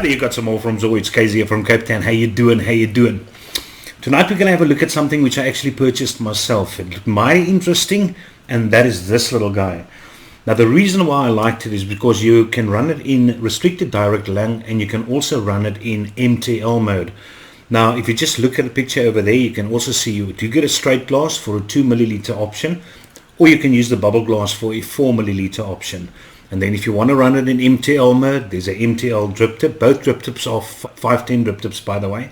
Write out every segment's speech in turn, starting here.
There you got some more from Zoe. It's KZ here from Cape Town. How you doing? How you doing? Tonight we're going to have a look at something which I actually purchased myself. It looked mighty interesting, and that is this little guy. Now the reason why I liked it is because you can run it in restricted direct lung, and you can also run it in MTL mode. Now if you just look at the picture over there, you can also see you get a straight glass for a 2 milliliter option, or you can use the bubble glass for a 4 milliliter option. And then if you want to run it in MTL mode, there's a MTL drip tip. Both drip tips are 510 drip tips, by the way.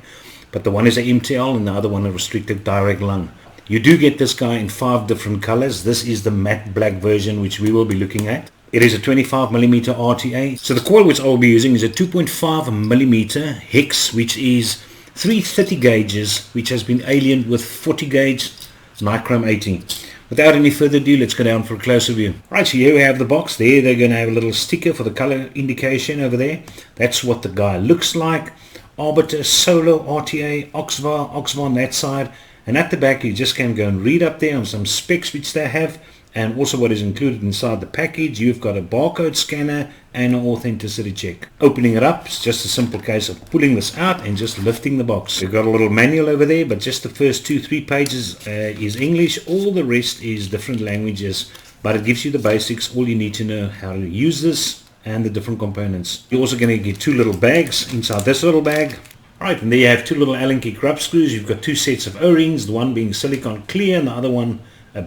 But the one is a MTL and the other one a restricted direct lung. You do get this guy in 5 different colors. This is the matte black version, which we will be looking at. It is a 25mm RTA. So the coil which I will be using is a 2.5mm hex, which is 330 gauges, which has been aliened with 40 gauge nichrome 80. Without any further ado, let's go down for a closer view. Right, so here we have the box. There they're going to have a little sticker for the color indication over there. That's what the guy looks like. Arbiter, Solo, RTA, OXVA on that side. And at the back you just can go and read up there on some specs which they have, and also what is included inside the package. You've got a barcode scanner and an authenticity check. Opening it up, it's just a simple case of pulling this out and just lifting the box. You've got a little manual over there, but just the first 2-3 pages is English. All the rest is different languages, but it gives you the basics. All you need to know how to use this and the different components. You're also going to get 2 little bags inside this little bag. Alright, and there you have 2 little Allen key grub screws. You've got 2 sets of O-rings, the one being silicon clear and the other one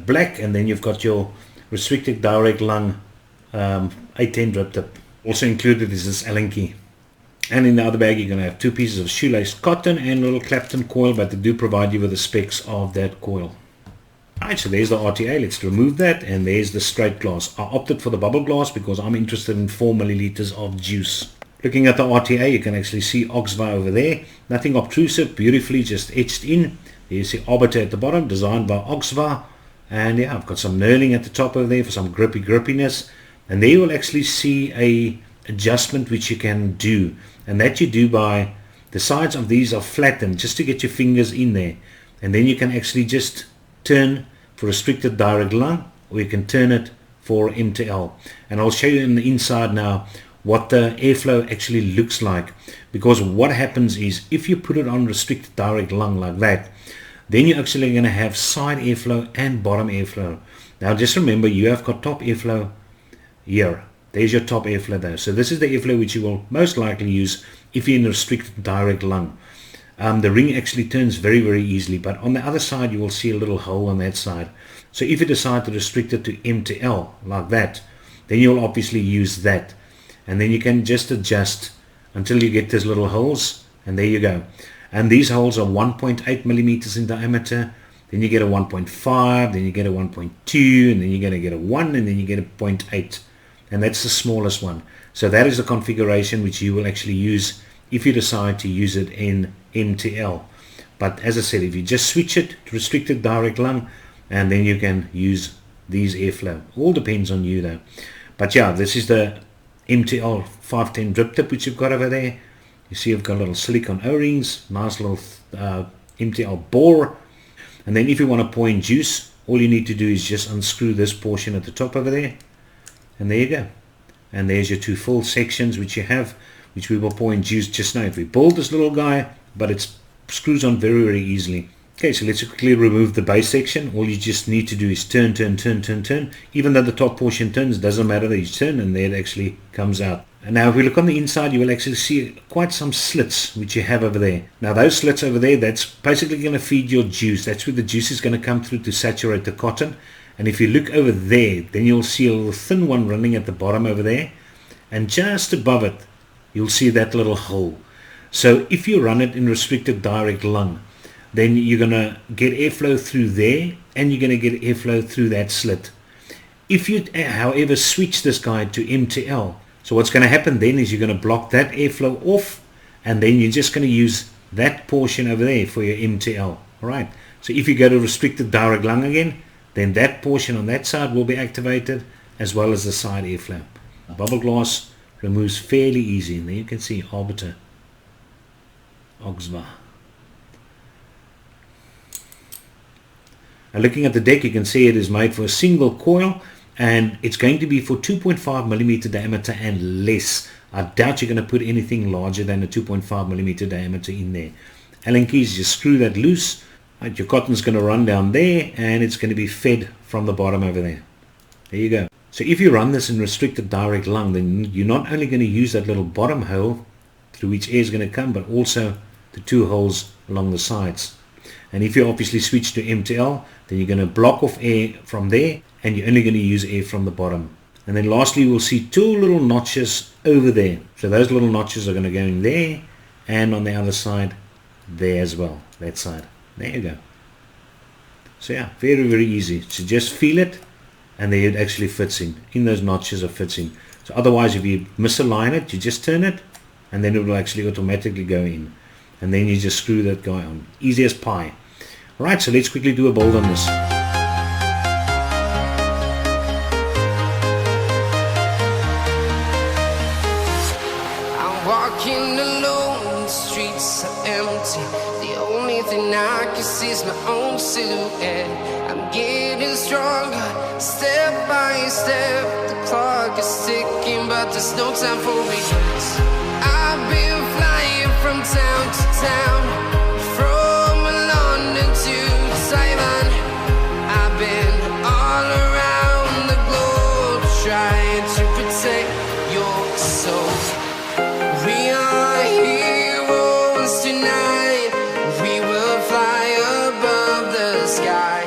black, and then you've got your restricted direct lung 810 drip tip. Also included is this Allen key. And in the other bag you're going to have 2 pieces of shoelace cotton and a little Clapton coil, but they do provide you with the specs of that coil. Alright, so there's the RTA. Let's remove that, and there's the straight glass. I opted for the bubble glass because I'm interested in 4 milliliters of juice. Looking at the RTA, you can actually see OXVA over there. Nothing obtrusive, beautifully just etched in. There you see Arbiter at the bottom, designed by OXVA. And yeah, I've got some knurling at the top over there for some grippiness. And there you will actually see a adjustment which you can do. And that you do by the sides of these are flattened just to get your fingers in there. And then you can actually just turn for restricted direct lung, or you can turn it for MTL. And I'll show you in the inside now what the airflow actually looks like. Because what happens is, if you put it on restricted direct lung like that, then you're actually going to have side airflow and bottom airflow. Now just remember, you have got top airflow here. There's your top airflow there. So this is the airflow which you will most likely use if you're in a restricted direct lung. The ring actually turns very, very easily, but on the other side you will see a little hole on that side. So if you decide to restrict it to MTL like that, then you'll obviously use that. And then you can just adjust until you get these little holes, and there you go. And these holes are 1.8 millimeters in diameter. Then you get a 1.5, then you get a 1.2, and then you're going to get a 1, and then you get a 0.8. And that's the smallest one. So that is the configuration which you will actually use if you decide to use it in MTL. But as I said, if you just switch it to restricted direct lung, and then you can use these airflow. All depends on you though. But yeah, this is the MTL 510 drip tip which you've got over there. You see I've got little silicone O-rings, nice little MTL bore. And then if you want to pour in juice, all you need to do is just unscrew this portion at the top over there. And there you go. And there's your 2 full sections which you have, which we will pour in juice just now. If we build this little guy, but it screws on very, very easily. Okay, so let's quickly remove the base section. All you just need to do is turn. Even though the top portion turns, doesn't matter that you turn, and there it actually comes out. And now if we look on the inside, you will actually see quite some slits which you have over there. Now those slits over there, that's basically going to feed your juice. That's where the juice is going to come through to saturate the cotton. And if you look over there, then you'll see a little thin one running at the bottom over there. And just above it, you'll see that little hole. So if you run it in restricted direct lung, then you're going to get airflow through there, and you're going to get airflow through that slit. If you, however, switch this guy to MTL, so what's going to happen then is you're going to block that airflow off, and then you're just going to use that portion over there for your MTL. Alright, so if you go to restricted direct lung again, then that portion on that side will be activated, as well as the side airflow. The bubble glass removes fairly easy, and there you can see Arbiter, OXVA. Now looking at the deck, you can see it is made for a single coil, and it's going to be for 2.5 millimeter diameter and less. I doubt you're going to put anything larger than a 2.5 millimeter diameter in there. Allen keys, just screw that loose. Right, your cotton's going to run down there and it's going to be fed from the bottom over there. There you go. So if you run this in restricted direct lung, then you're not only going to use that little bottom hole through which air is going to come, but also the 2 holes along the sides. And if you obviously switch to MTL, then you're going to block off air from there and you're only going to use air from the bottom. And then lastly, we'll see 2 little notches over there. So those little notches are going to go in there and on the other side there as well, that side. There you go. So yeah, very, very easy. So just feel it and there it actually fits in those notches it fits in. So otherwise, if you misalign it, you just turn it and then it will actually automatically go in. And then you just screw that guy on. Easy as pie. Alright, so let's quickly do a build on this. Walking alone, the streets are empty. The only thing I can see is my own silhouette. I'm getting stronger, step by step. The clock is ticking, but there's no time for regrets. I've been flying from town to town, from London to Taiwan. I've been all around the globe, trying to protect your soul. We are heroes tonight. We will fly above the sky.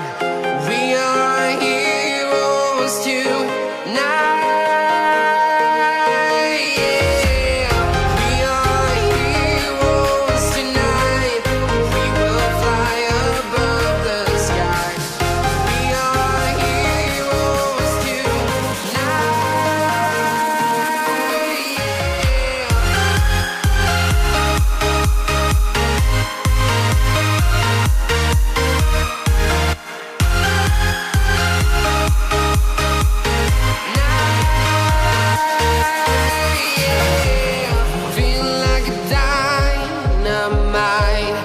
We are heroes tonight. Yeah. We are heroes tonight. We will fly above the sky. We are heroes tonight. Feel like a dynamite,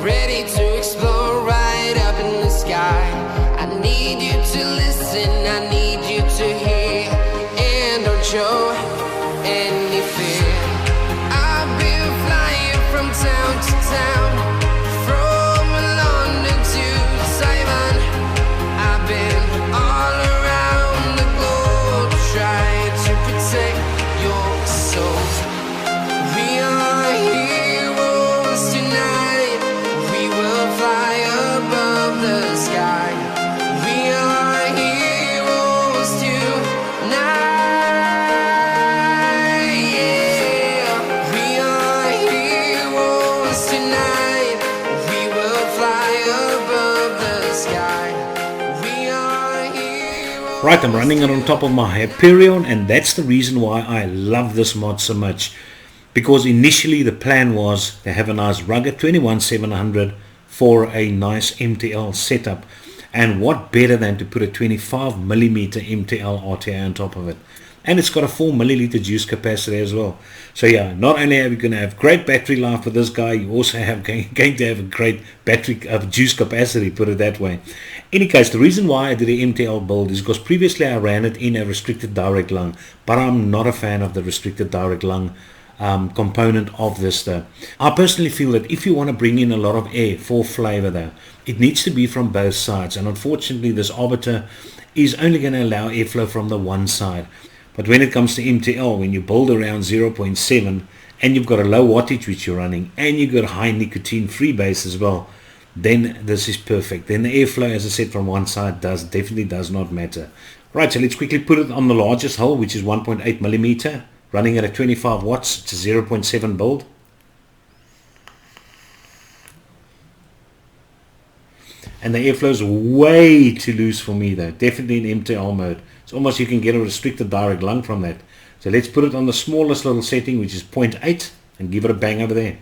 ready to explode right up in the sky. I need you to listen, I need you to hear, and don't show any fear. I've been flying from town to town, from London to Taiwan. I've been all around the globe, trying to protect your soul. We are heroes tonight. We will fly above the sky. We are heroes tonight. Yeah. We are heroes tonight. We will fly above the sky. We are heroes. Right, I'm running it on top of my Hyperion, and that's the reason why I love this mod so much. Because initially the plan was to have a nice rugged 21700 for a nice MTL setup. And what better than to put a 25mm MTL RTA on top of it. And it's got a 4 milliliter juice capacity as well. So yeah, not only are we going to have great battery life with this guy, you also have going to have a great battery juice capacity, put it that way. In any case, the reason why I did an MTL build is because previously I ran it in a restricted direct lung, but I'm not a fan of the restricted direct lung component of this though. I personally feel that if you want to bring in a lot of air for flavor though, it needs to be from both sides, and unfortunately this Arbiter is only going to allow airflow from the one side. But when it comes to MTL, when you build around 0.7 and you've got a low wattage which you're running and you've got a high nicotine free base as well, then this is perfect. Then the airflow, as I said, from one side definitely does not matter. Right, so let's quickly put it on the largest hole, which is 1.8 millimeter, running at a 25 watts. It's a 0.7 build. And the airflow is way too loose for me though, definitely in MTL mode. It's almost you can get a restricted direct lung from that. So let's put it on the smallest little setting, which is 0.8, and give it a bang over there.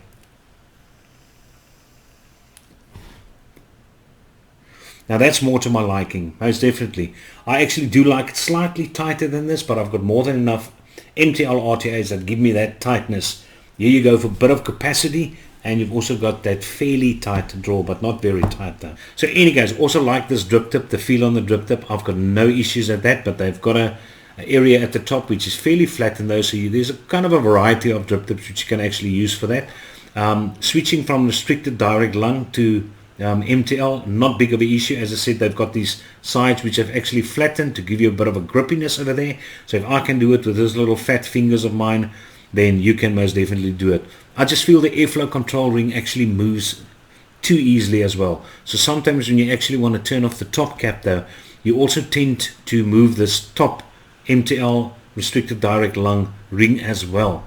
Now that's more to my liking, most definitely. I actually do like it slightly tighter than this, but I've got more than enough MTL RTAs that give me that tightness. Here you go for a bit of capacity, and you've also got that fairly tight draw, but not very tight though. So any guys, also like this drip tip, the feel on the drip tip. I've got no issues at that, but they've got a area at the top which is fairly flat in those, so there's a kind of a variety of drip tips which you can actually use for that. Switching from restricted direct lung to MTL, not big of an issue. As I said, they've got these sides which have actually flattened to give you a bit of a grippiness over there, so if I can do it with those little fat fingers of mine, then you can most definitely do it. I just feel the airflow control ring actually moves too easily as well, so sometimes when you actually want to turn off the top cap though, you also tend to move this top MTL restricted direct lung ring as well,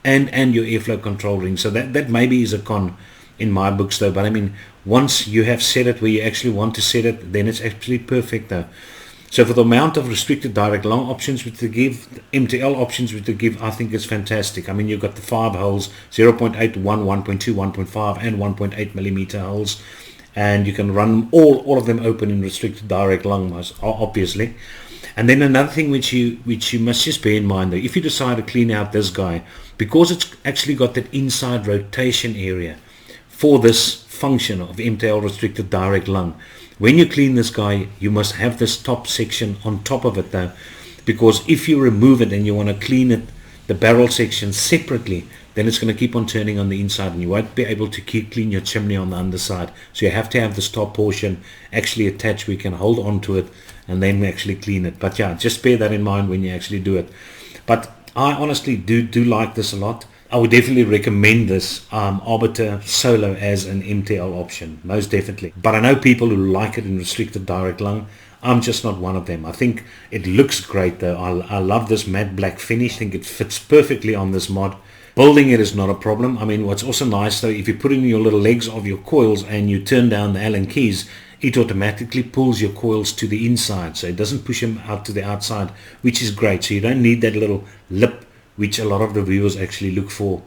and your airflow control ring. So that maybe is a con in my books though, but I mean, once you have set it where you actually want to set it, then it's actually perfect though. So for the amount of restricted direct lung options which they give, MTL options which they give, I think it's fantastic. I mean, you've got the 5 holes, 0.8, 1, 1.2, 1.5 and 1.8 millimeter holes, and you can run all of them open in restricted direct lung, obviously. And then another thing which you must just bear in mind though, if you decide to clean out this guy, because it's actually got that inside rotation area for this function of MTL restricted direct lung, when you clean this guy, you must have this top section on top of it though, because if you remove it and you want to clean it, the barrel section separately, then it's going to keep on turning on the inside and you won't be able to clean your chimney on the underside. So you have to have this top portion actually attached where you can hold on to it and then actually clean it. But yeah, just bear that in mind when you actually do it. But I honestly do like this a lot. I would definitely recommend this Arbiter Solo as an MTL option, most definitely. But I know people who like it in restricted direct lung. I'm just not one of them. I think it looks great though. I love this matte black finish. I think it fits perfectly on this mod. Building it is not a problem. I mean, what's also nice though, if you put in your little legs of your coils and you turn down the Allen keys, it automatically pulls your coils to the inside, so it doesn't push them out to the outside, which is great. So you don't need that little lip which a lot of the viewers actually look for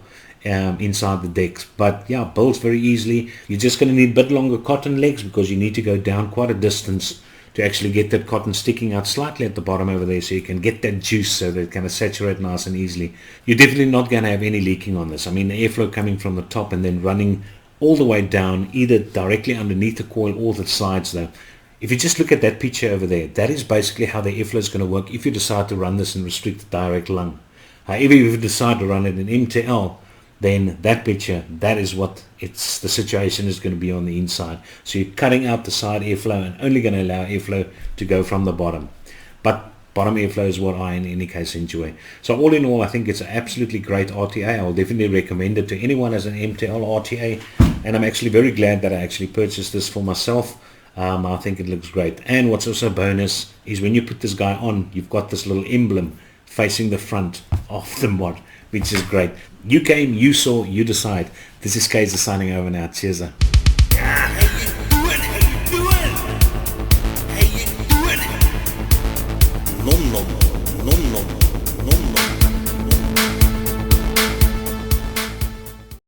inside the decks. But yeah, builds very easily. You're just going to need a bit longer cotton legs because you need to go down quite a distance to actually get that cotton sticking out slightly at the bottom over there, so you can get that juice so that it can saturate nice and easily. You're definitely not going to have any leaking on this. I mean, the airflow coming from the top and then running all the way down, either directly underneath the coil or the sides though. If you just look at that picture over there, that is basically how the airflow is going to work if you decide to run this in restricted direct lung. However, if you decide to run it in MTL, then that picture, that is what the situation is going to be on the inside. So you're cutting out the side airflow and only going to allow airflow to go from the bottom. But bottom airflow is what I in any case enjoy. So all in all, I think it's an absolutely great RTA. I'll definitely recommend it to anyone as an MTL RTA, and I'm actually very glad that I actually purchased this for myself. I think it looks great. And what's also a bonus is when you put this guy on, you've got this little emblem facing the front of the mod, which is great. You came, you saw, you decide. This is Kaiser signing over now. Cheers.